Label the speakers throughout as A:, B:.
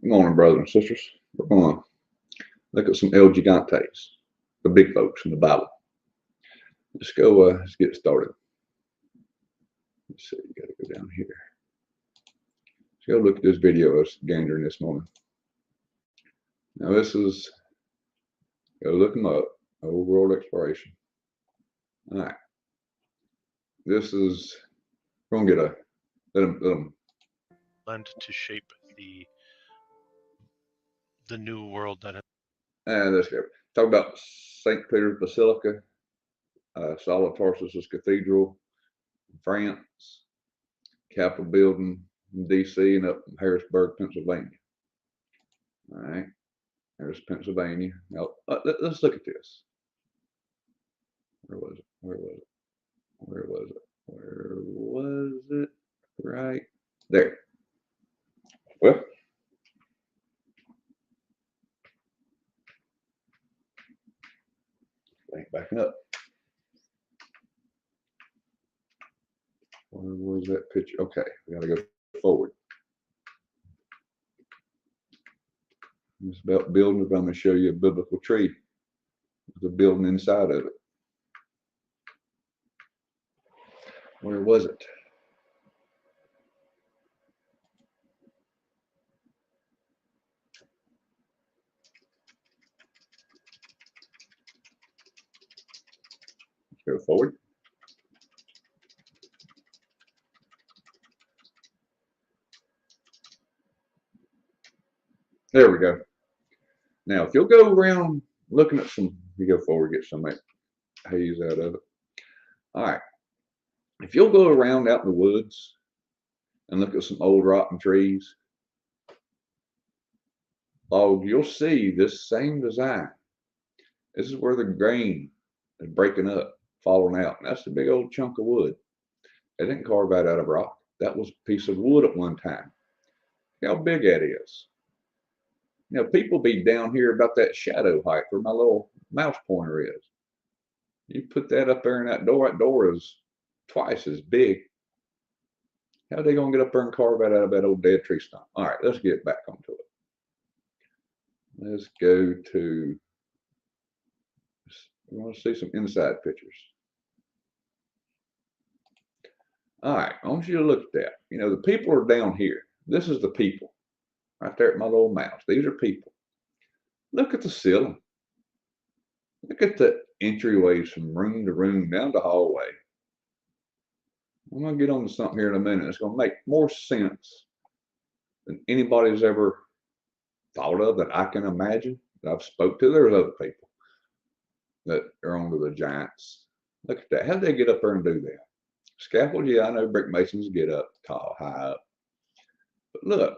A: Good morning, brothers and sisters. We're going to look at some Gontays, the big folks in the Bible. Let's go, let's get started. Let's see, you got to go down here. Let's go look at this video I was gandering this morning. Now, this is, go look them up, Old World Exploration. All right. This is, we're going to get a, let them.
B: Lend to shape the new world that.
A: Let's go. Talk about St Peters Bascillia, Saul of Tarsus's Cathedral, France, Capitol building in D.C. and up in Harrisburg, Pennsylvania. All right, there's Pennsylvania. Now let's look at this. Where was it? Where was it? Where was it? Where was it? Right there. Well, ain't backing up. Where was that picture? Okay, we got to go forward. It's about building. I'm going to show you a biblical tree. There's a building inside of it. Where was it? Let's go forward. There we go. Now, if you'll go around looking at some, you go forward, get some haze out of it. All right. If you'll go around out in the woods and look at some old rotten trees, you'll see this same design. This is where the grain is breaking up, falling out. And that's a big old chunk of wood. They didn't carve that out of rock. That was a piece of wood at one time. Look how big that is. You know, people be down here about that shadow height where my little mouse pointer is. You put that up there in that door is twice as big. How are they going to get up there and carve that out of that old dead tree stump? All right, let's get back onto it. Let's go to, we want to see some inside pictures. All right, I want you to look at that. You know, the people are down here. This is the people. Right there at my little mouse. These are people. Look at the ceiling. Look at the entryways from room to room down the hallway. I'm going to get on to something here in a minute. It's going to make more sense than anybody's ever thought of that I can imagine that I've spoke to. There's other people that are onto the giants. Look at that. How did they get up there and do that? Scaffold, yeah, I know brick masons get up tall, high up. But look.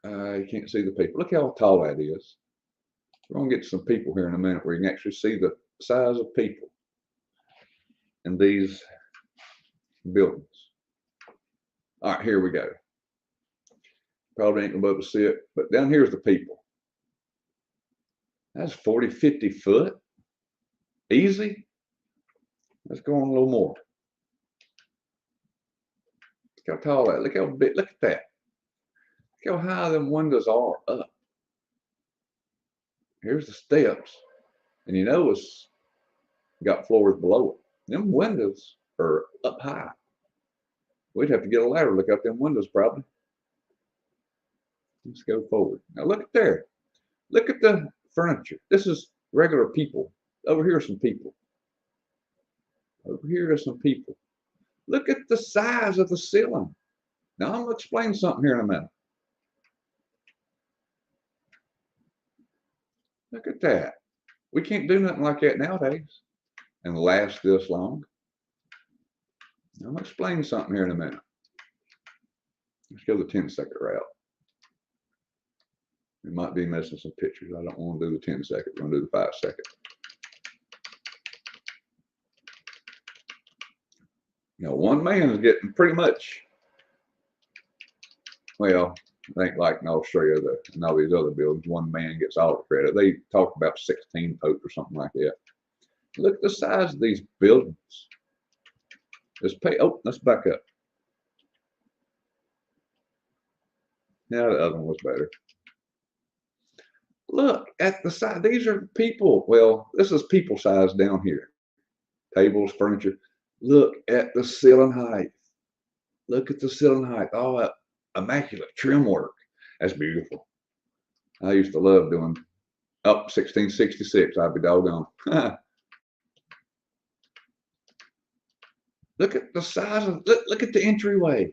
A: You can't see the people. Look how tall that is. We're going to get some people here in a minute where you can actually see the size of people in these buildings. All right, here we go. Probably ain't going to be able to see it, but down here's the people. That's 40, 50 foot. Easy. Let's go on a little more. Look how tall that is. Look how big. Look at that. Look how high them windows are up. Here's the steps. And you know it's got floors below it. Them windows are up high. We'd have to get a ladder to look up them windows probably. Let's go forward. Now look at there. Look at the furniture. This is regular people. Over here are some people. Over here are some people. Look at the size of the ceiling. Now I'm going to explain something here in a minute. Look at that. We can't do nothing like that nowadays and last this long. I'm going to explain something here in a minute. Let's go the 10-second route. We might be missing some pictures. I don't want to do the 10-second. We're going to do the 5-second. You know, one man is getting pretty much, well, I think like in Australia and all these other buildings, one man gets all the credit. They talk about 16 popes or something like that. Look at the size of these buildings. Let's back up. Yeah, the other one was better. Look at the size. These are people. Well, this is people size down here. Tables, furniture. Look at the ceiling height. Look at the ceiling height. Oh, immaculate trim work. That's beautiful. I used to love doing up 1666. I'd be doggone. Look at the size of, look at the entryway.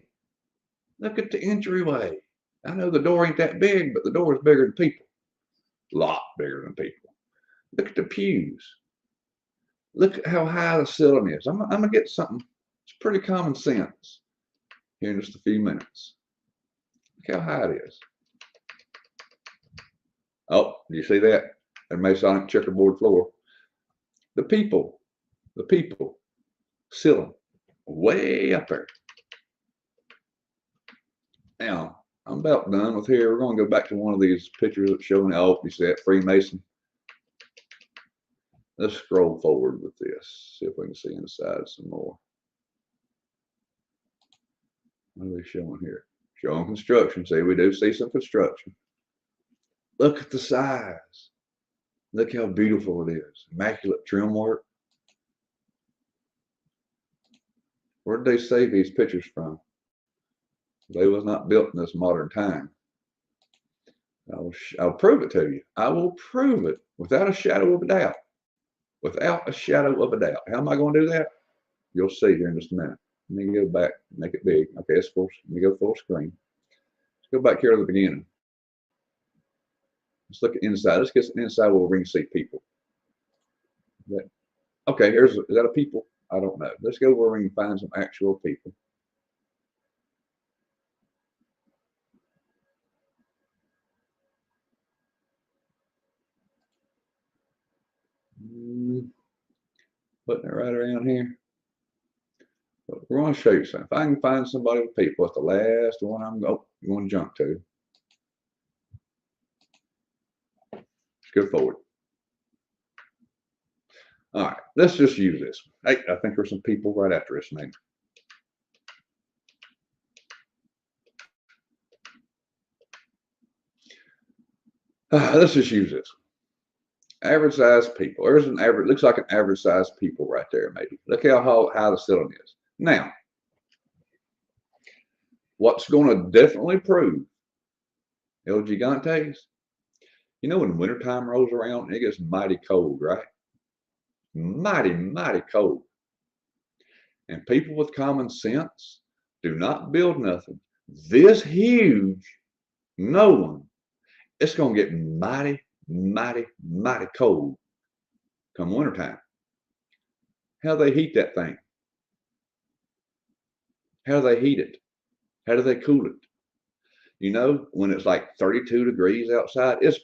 A: Look at the entryway. I know the door ain't that big, but the door is bigger than people. A lot bigger than people. Look at the pews. Look at how high the ceiling is. I'm going to get something. It's pretty common sense here in just a few minutes. Look how high it is. Oh, do you see that? That Masonic checkerboard floor. The people, ceiling, way up there. Now, I'm about done with here. We're going to go back to one of these pictures that's showing, oh, you see that Freemason? Let's scroll forward with this, see if we can see inside some more. What are they showing here? Showing construction. See, we do see some construction. Look at the size. Look how beautiful it is. Immaculate trim work. Where did they save these pictures from? They was not built in this modern time. I'll prove it to you. I will prove it without a shadow of a doubt. Without a shadow of a doubt. How am I going to do that? You'll see here in just a minute. Let me go back, make it big. Okay, it's full. Let me go full screen. Let's go back here to the beginning. Let's look at inside. Let's get inside where we can see people. Okay, is that a people? I don't know. Let's go where we can find some actual people. Putting it right around here. But we're going to show you something. If I can find somebody with people, that's the last one I'm going to jump to. Let's go forward. All right, let's just use this. Hey, I think there's some people right after this name. Let's just use this. Average size people. There's an average, looks like an average size people right there, maybe. Look how high the ceiling is. Now, what's going to definitely prove LG Gontays, you know, when wintertime rolls around, it gets mighty cold, right? Mighty, mighty cold. And people with common sense do not build nothing this huge, knowing it's going to get mighty, mighty, mighty cold come wintertime. How do they heat that thing? How do they heat it? How do they cool it? You know, when it's like 32 degrees outside, it's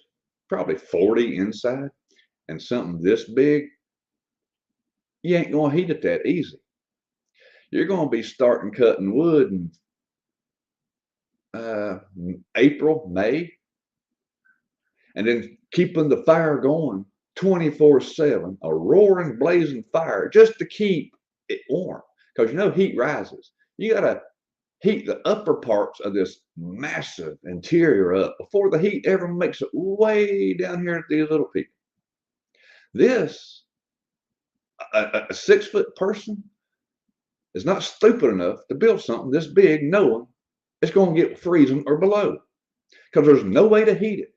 A: probably 40 inside, and something this big, you ain't going to heat it that easy. You're going to be starting cutting wood in April, May, and then keeping the fire going 24/7, a roaring, blazing fire just to keep it warm. Because you know heat rises. You got to heat the upper parts of this massive interior up before the heat ever makes it way down here at these little people. This, a 6-foot person is not stupid enough to build something this big knowing it's going to get freezing or below, because there's no way to heat it.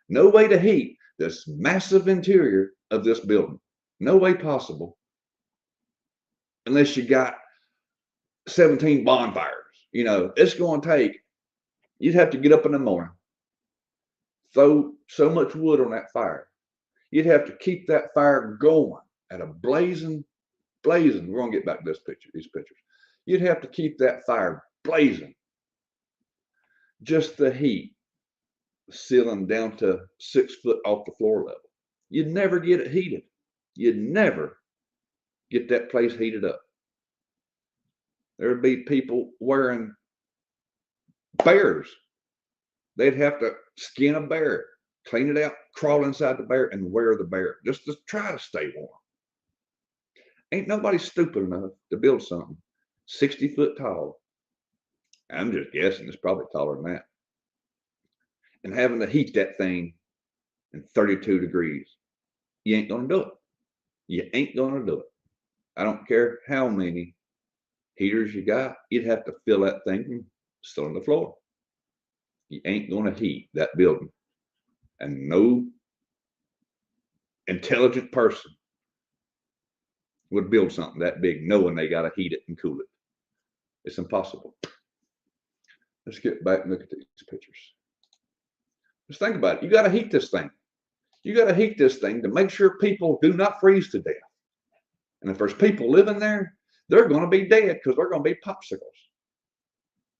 A: No way to heat this massive interior of this building. No way possible unless you got 17 bonfires. You know, it's going to take, you'd have to get up in the morning, throw so much wood on that fire. You'd have to keep that fire going at a blazing. We're going to get back to this picture, these pictures. You'd have to keep that fire blazing just to heat the ceiling down to 6 foot off the floor level. You'd never get it heated. You'd never get that place heated up. There'd be people wearing bears. They'd have to skin a bear, clean it out, crawl inside the bear, and wear the bear just to try to stay warm. Ain't nobody stupid enough to build something 60 foot tall. I'm just guessing it's probably taller than that. and having to heat that thing in 32 degrees. You ain't going to do it. You ain't going to do it. I don't care how many heaters you got. You'd have to fill that thing from still on the floor. You ain't going to heat that building. And no intelligent person would build something that big knowing they got to heat it and cool it. It's impossible. Let's get back and look at these pictures. Just think about it. You got to heat this thing. You got to heat this thing to make sure people do not freeze to death. And if there's people living there, they're going to be dead because they're going to be popsicles.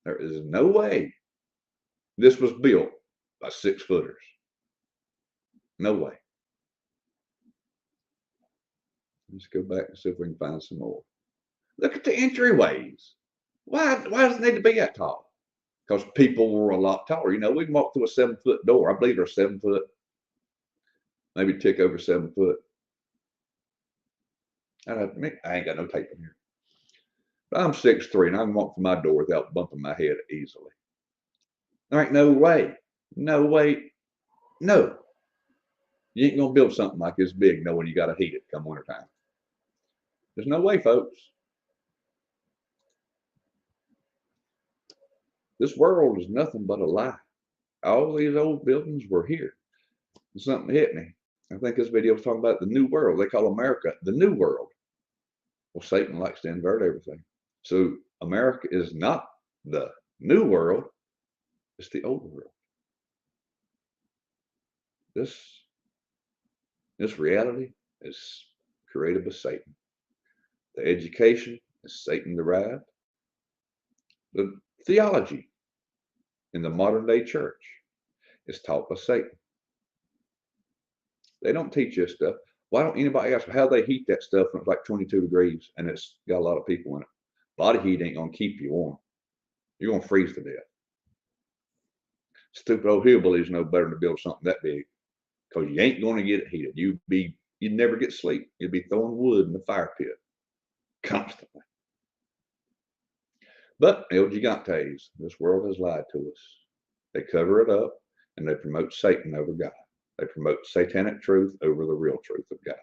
A: There is no way this was built by 6-footers. No way. Let's go back and see if we can find some more. Look at the entryways. Why does it need to be that tall? Because people were a lot taller. You know, we can walk through a 7-foot door. I believe they're 7 foot, maybe tick over 7 foot. I ain't got no tape in here. But I'm 6'3" and I can walk through my door without bumping my head easily. There ain't no way. No way. No. You ain't gonna build something like this big knowing you gotta heat it come wintertime. There's no way, folks. This world is nothing but a lie. All these old buildings were here. Something hit me. I think this video was talking about the new world. They call America the new world. Well, Satan likes to invert everything. So America is not the new world. It's the old world. This reality is created by Satan. The education is Satan derived. The theology in the modern day church is taught by Satan. They don't teach this stuff. Why don't anybody ask how they heat that stuff when it's like 22 degrees and it's got a lot of people in it? Body heat ain't going to keep you warm. You're going to freeze to death. Stupid old hillbillies know better than to build something that big because you ain't going to get it heated. You'd never get sleep. You'd be throwing wood in the fire pit constantly. But El Gigantes, this world has lied to us. They cover it up and they promote Satan over God. They promote satanic truth over the real truth of God.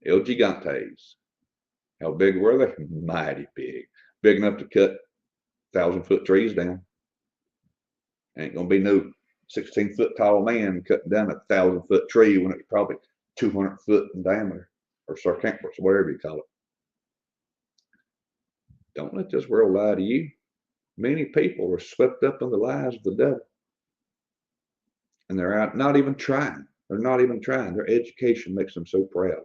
A: El Gigantes. How big were they? Mighty big. Big enough to cut 1,000-foot trees down. Ain't going to be no 16-foot tall man cutting down a 1,000-foot tree when it's probably 200 foot in diameter or circumference, whatever you call it. Don't let this world lie to you. Many people are swept up in the lies of the devil. And they're out not even trying. They're not even trying. Their education makes them so proud.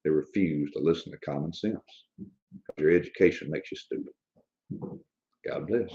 A: They refuse to listen to common sense. Your education makes you stupid. God bless.